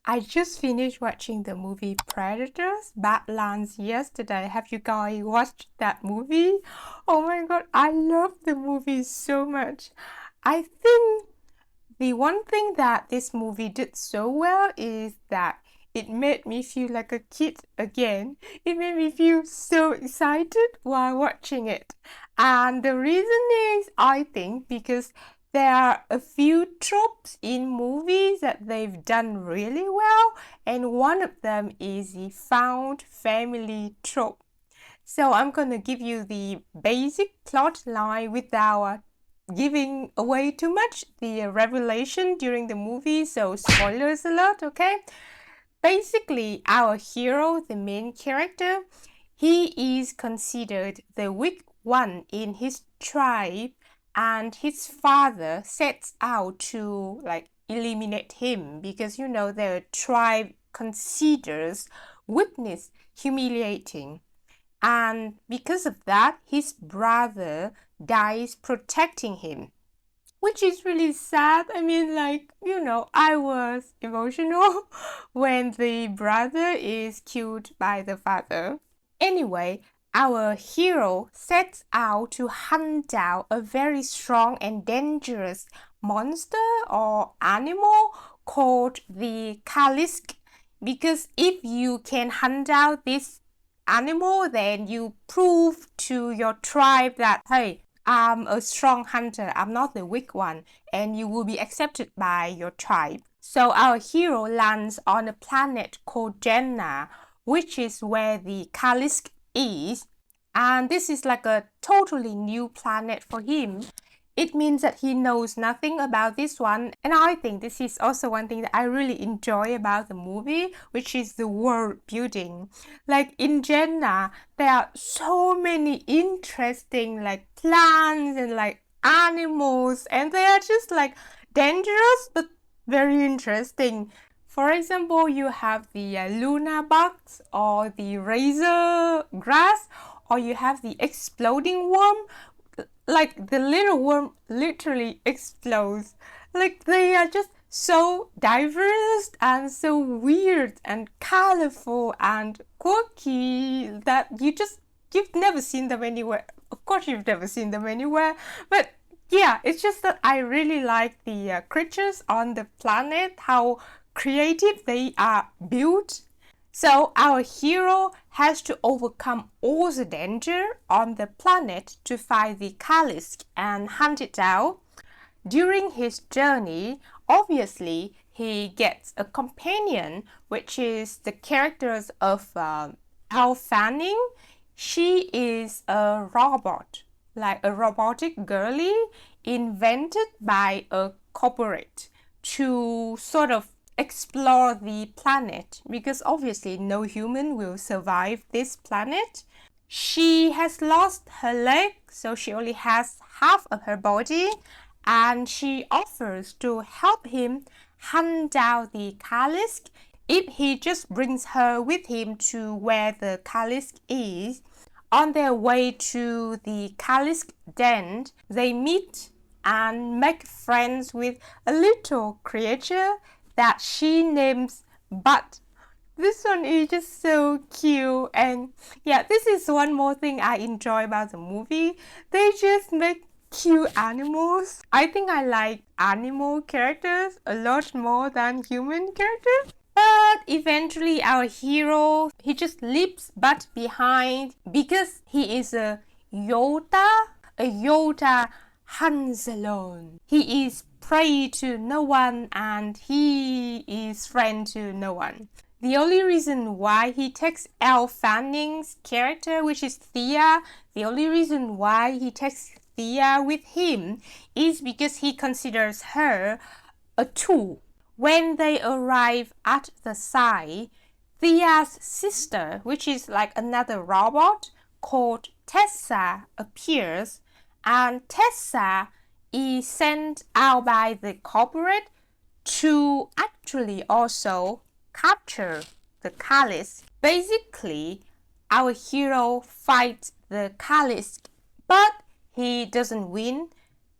I just finished watching the movie Predators, Badlands yesterday. Have you guys watched that movie? Oh my god, I love the movie so much. I think the one thing that this movie did so well is that it made me feel like a kid again. It made me feel so excited while watching it. And the reason is, I think, because there are a few tropes in movies that they've done really well, and one of them is the found family trope. So I'm going to give you the basic plot line without giving away too much the revelation during the movie, so spoilers alert, okay? Basically, our hero, the main character, he is considered the weak one in his tribe, and his father sets out to eliminate him because the tribe considers weakness humiliating. And because of that, his brother dies protecting him, which is really sad. I mean, I was emotional when the brother is killed by the father. Anyway, our hero sets out to hunt down a very strong and dangerous monster or animal called the Kalisk. Because if you can hunt down this animal, then you prove to your tribe that, hey, I'm a strong hunter, I'm not the weak one, and you will be accepted by your tribe. So our hero lands on a planet called Jenna, which is where the Kalisk is, and this is like a totally new planet for him. It means that he knows nothing about this one, and I think this is also one thing that I really enjoy about the movie, which is the world building. Like in Jenna, there are so many interesting plants and animals, and they are just dangerous but very interesting. For example, you have the Luna bugs or the razor grass, or you have the exploding worm. Like the little worm literally explodes. Like they are just so diverse and so weird and colorful and quirky that you've never seen them anywhere. Of course you've never seen them anywhere, but yeah, it's just that I really like the creatures on the planet, how creative they are built. So our hero has to overcome all the danger on the planet to find the Kalisk and hunt it down. During his journey, obviously, he gets a companion, which is the characters of Elle Fanning. She is a robot, like a robotic girly invented by a corporate to sort of explore the planet, because obviously no human will survive this planet. She has lost her leg, so she only has half of her body, and she offers to help him hunt down the Kalisk if he just brings her with him to where the Kalisk is. On their way to the Kalisk den, they meet and make friends with a little creature that she names Bud. This one is just so cute, and yeah, this is one more thing I enjoy about the movie. They just make cute animals. I think I like animal characters a lot more than human characters. But eventually our hero, he just leaves Bud behind because he is a Yoda. A Yoda hunts alone. He is prey to no one and he is friend to no one. The only reason why he takes Elle Fanning's character, which is Thea, the only reason why he takes Thea with him is because he considers her a tool. When they arrive at the site, Thea's sister, which is like another robot called Tessa, appears, and Tessa is sent out by the corporate to actually also capture the Kalisk. Basically, our hero fights the Kalisk, but he doesn't win.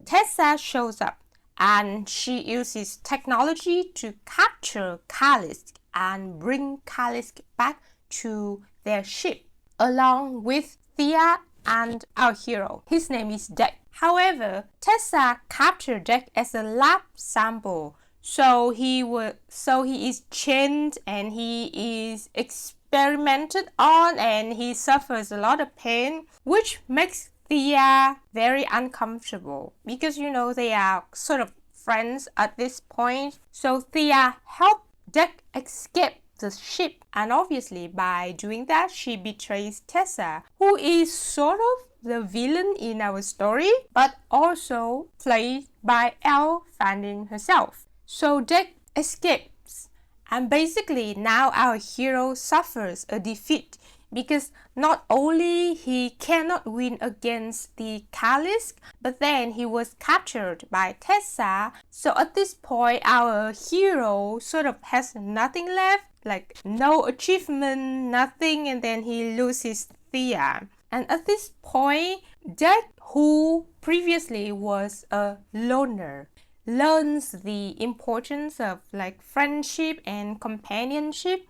Tessa shows up and she uses technology to capture Kalisk and bring Kalisk back to their ship, along with Thea and our hero. His name is Deck. However, Tessa captured Deck as a lab sample, so he is chained and he is experimented on, and he suffers a lot of pain, which makes Thea very uncomfortable because they are sort of friends at this point. So Thea helped Deck escape the ship, and obviously by doing that she betrays Tessa, who is sort of the villain in our story, but also played by Elle Fanning herself. So Deck escapes, and basically now our hero suffers a defeat because not only he cannot win against the Kalisk, but then he was captured by Tessa. So at this point our hero sort of has nothing left, like no achievement, nothing, and then he loses Thea. And at this point, Deck, who previously was a loner, learns the importance of like friendship and companionship.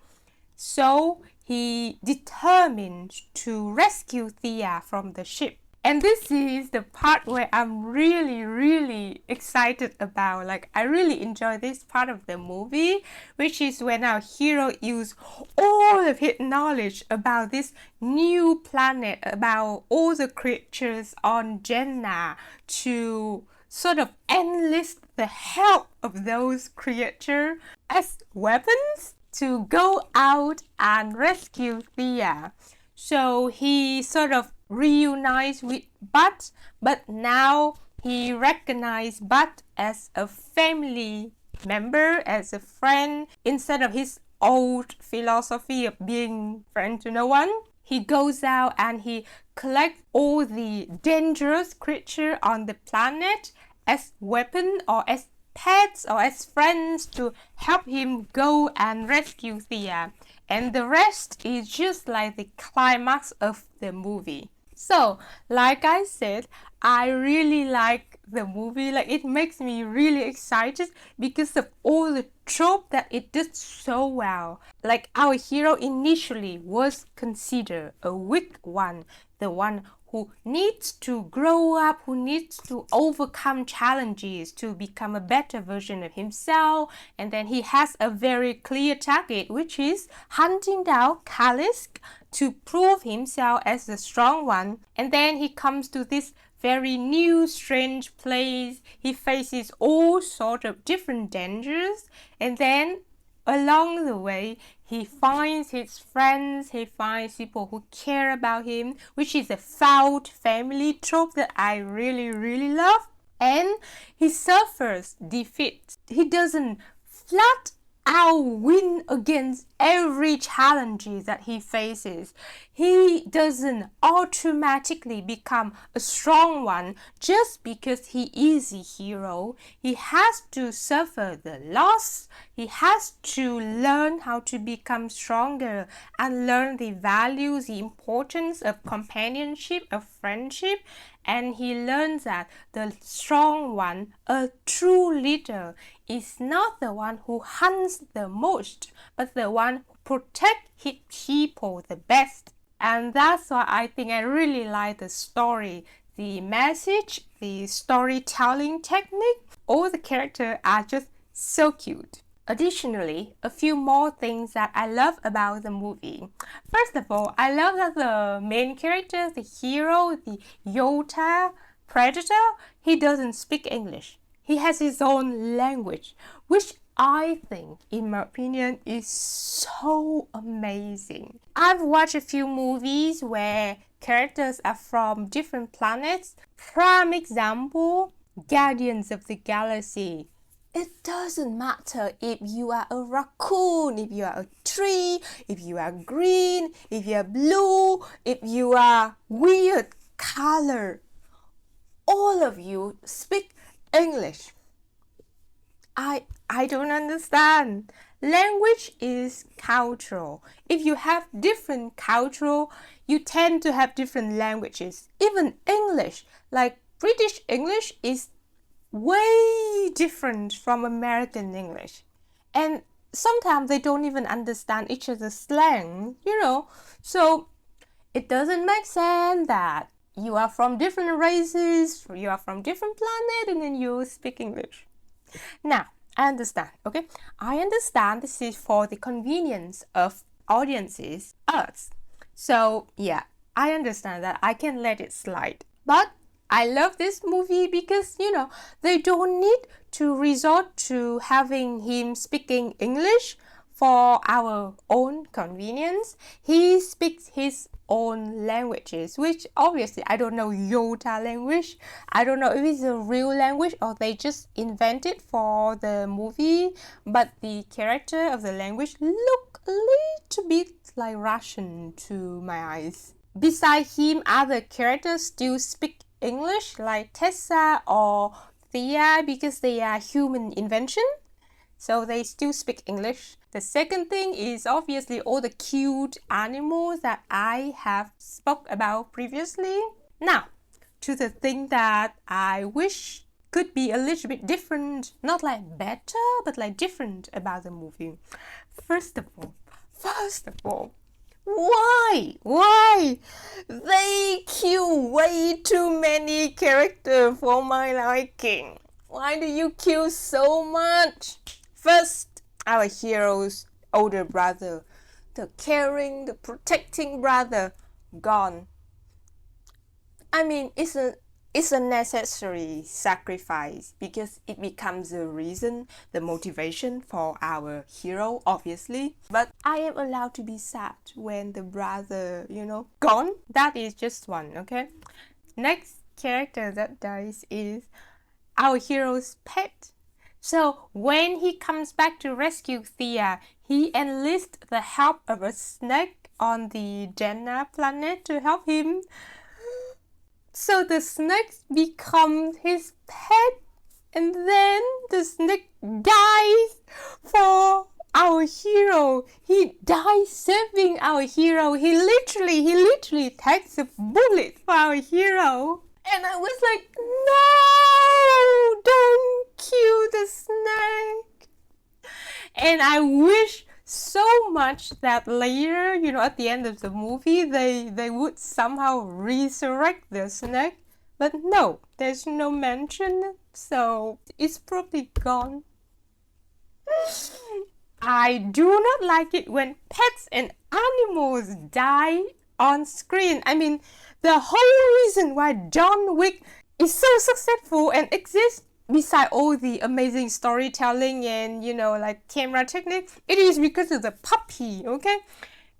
So he determined to rescue Thea from the ship. And this is the part where I'm really excited about. Like, I really enjoy this part of the movie, which is when our hero uses all of his knowledge about this new planet, about all the creatures on Jenna, to sort of enlist the help of those creatures as weapons to go out and rescue Thea. So he sort of reunites with Bud, but now he recognizes Bud as a family member, as a friend, instead of his old philosophy of being friend to no one. He goes out and he collects all the dangerous creatures on the planet as weapons or as pets or as friends to help him go and rescue Thea. And the rest is just like the climax of the movie. So, like I said, I really like the movie. Like, it makes me really excited because of all the trope that it did so well. Like, our hero initially was considered a weak one, the one who needs to grow up, who needs to overcome challenges to become a better version of himself. And then he has a very clear target, which is hunting down Kalisk to prove himself as the strong one. And then he comes to this very new, strange place. He faces all sorts of different dangers. And then along the way, he finds his friends, he finds people who care about him, which is a found family trope that I really love. And he suffers defeat. He doesn't flat out win against every challenge that he faces. He doesn't automatically become a strong one just because he is a hero. He has to suffer the loss. He has to learn how to become stronger and learn the values, the importance of companionship, of friendship. And he learns that the strong one, a true leader, is not the one who hunts the most, but the one who protects his people the best. And that's why I think I really like the story, the message, the storytelling technique. All the characters are just so cute. Additionally, a few more things that I love about the movie. First of all, I love that the main character, the hero, the Yota predator, he doesn't speak English. He has his own language, which I think, in my opinion, is so amazing. I've watched a few movies where characters are from different planets. Prime example, Guardians of the Galaxy. It doesn't matter if you are a raccoon, if you are a tree, if you are green, if you are blue, if you are weird color. All of you speak English. I don't understand. Language is cultural. If you have different cultural, you tend to have different languages. Even English, like British English is way different from American English. And sometimes they don't even understand each other's slang, So it doesn't make sense that you are from different races, you are from different planet, and then you speak English. Now, I understand, okay? I understand this is for the convenience of audiences, us. So, yeah, I understand that. I can let it slide. But I love this movie because, they don't need to resort to having him speaking English for our own convenience. He speaks his own languages, which obviously I don't know Yoda language. I don't know if it's a real language or they just invent it for the movie, but the character of the language look a little bit like Russian to my eyes. Besides him, other characters still speak English like Tessa or Thea because they are human invention. So they still speak English. The second thing is obviously all the cute animals that I have spoke about previously. Now, to the thing that I wish could be a little bit different, not like better, but like different about the movie. First of all, why? They kill way too many characters for my liking. Why do you kill so much? First, our hero's older brother, the caring, the protecting brother, gone. I mean, it's a necessary sacrifice because it becomes the reason, the motivation for our hero, obviously. But I am allowed to be sad when the brother, gone. That is just one, okay? Next character that dies is our hero's pet. So when he comes back to rescue Thea, he enlists the help of a snake on the Jenna planet to help him. So the snake becomes his pet, and then the snake dies for our hero. He dies saving our hero. He literally takes a bullet for our hero. And I was like, no, don't kill the snake. And I wish so much that later, at the end of the movie, they would somehow resurrect the snake. But no, there's no mention, so it's probably gone. I do not like it when pets and animals die on screen. I mean, the whole reason why John Wick is so successful and exists, beside all the amazing storytelling and, like camera technique, it is because of the puppy, okay?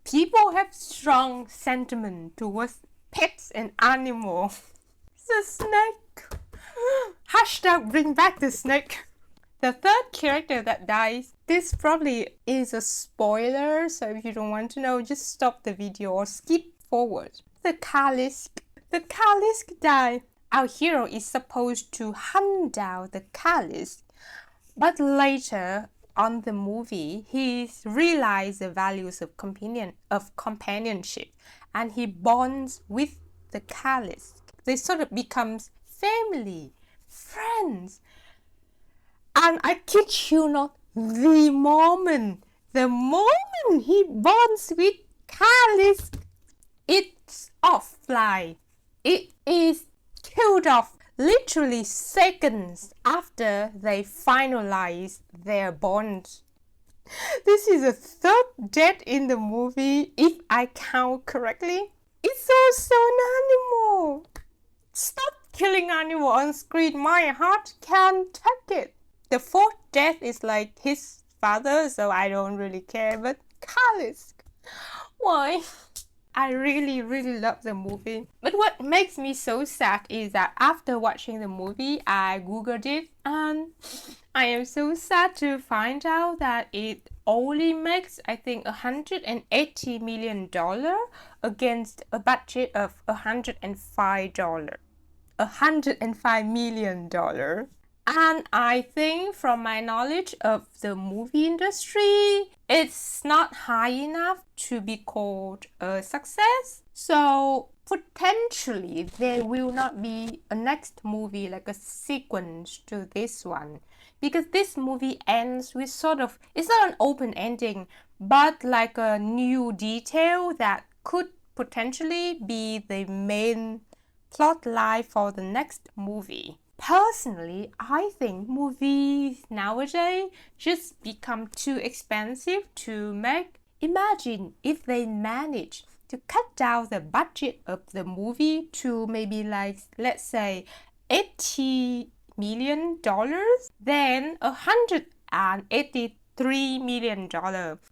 People have strong sentiment towards pets and animals. The snake. Hashtag bring back the snake. The third character that dies, this probably is a spoiler, so if you don't want to know, just stop the video or skip forward. The Kalisk. The Kalisk die. Our hero is supposed to hunt down the Kalisk, but later on the movie, he realizes the values of companionship, and he bonds with the Kalisk. They sort of becomes family, friends. And I kid you not, the moment he bonds with Kalisk, it's offline. It is killed off literally seconds after they finalize their bond. This is the third death in the movie, if I count correctly. It's also an animal. Stop killing animal on screen. My heart can't take it. The fourth death is like his father, so I don't really care. But Kalisk, why? I really love the movie. But what makes me so sad is that after watching the movie, I googled it and I am so sad to find out that it only makes, I think, $180 million against a budget of $105 million. And I think from my knowledge of the movie industry, it's it's not high enough to be called a success. So potentially there will not be a next movie, like a sequence to this one, because this movie ends with sort of, it's not an open ending, but like a new detail that could potentially be the main plot line for the next movie. Personally, I think movies nowadays just become too expensive to make. Imagine if they manage to cut down the budget of the movie to maybe, like, let's say $80 million, then $183 million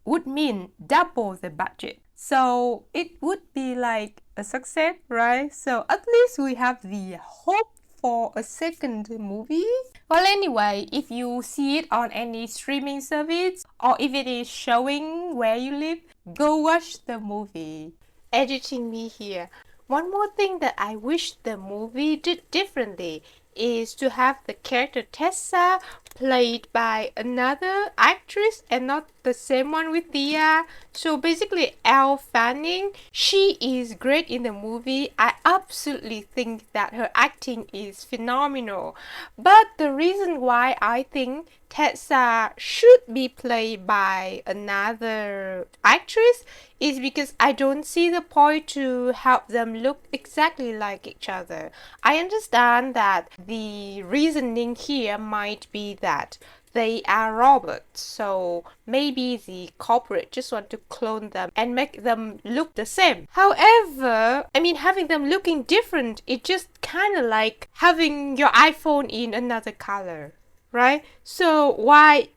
would mean double the budget. So it would be like a success, right? So at least we have the hope for a second movie. Well, anyway, if you see it on any streaming service or if it is showing where you live, go watch the movie. Editing me here. One more thing that I wish the movie did differently is to have the character Tessa played by another actress and not the same one with Thea. So basically, Elle Fanning, she is great in the movie. I absolutely think that her acting is phenomenal. But the reason why I think Tessa should be played by another actress is because I don't see the point to have them look exactly like each other. I understand that the reasoning here might be that they are robots, so maybe the corporate just want to clone them and make them look the same. However, I mean, having them looking different, it just kind of like having your iPhone in another color, right? So why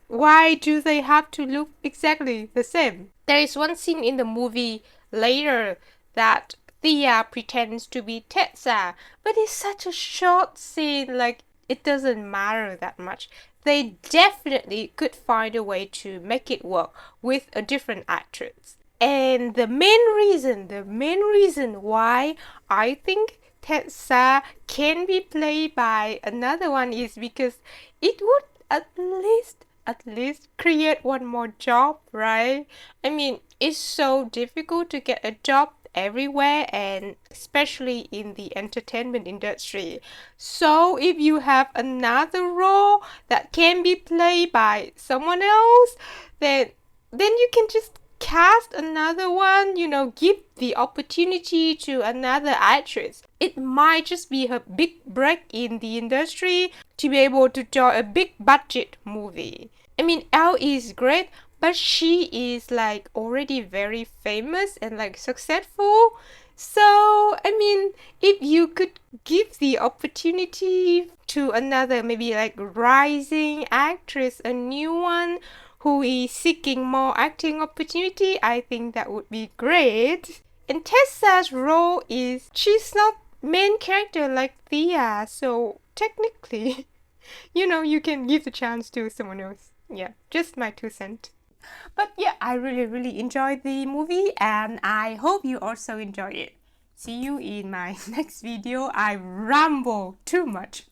do they have to look exactly the same? There is one scene in the movie later that Thea pretends to be Tessa, but it's such a short scene, like it doesn't matter that much. They definitely could find a way to make it work with a different actress. And the main reason why I think Tessa can be played by another one is because it would at least create one more job, right? I mean, it's so difficult to get a job everywhere, and especially in the entertainment industry. So if you have another role that can be played by someone else, then you can just cast another one, give the opportunity to another actress. It might just be her big break in the industry to be able to join a big budget movie. I mean, Elle is great, but she is like already very famous and like successful. So, I mean, if you could give the opportunity to another, maybe like rising actress, a new one who is seeking more acting opportunity, I think that would be great. And Tessa's role is, she's not main character like Thea, so technically, you can give the chance to someone else. Yeah, just my 2 cents. But yeah, I really enjoyed the movie and I hope you also enjoy it. See you in my next video. I ramble too much.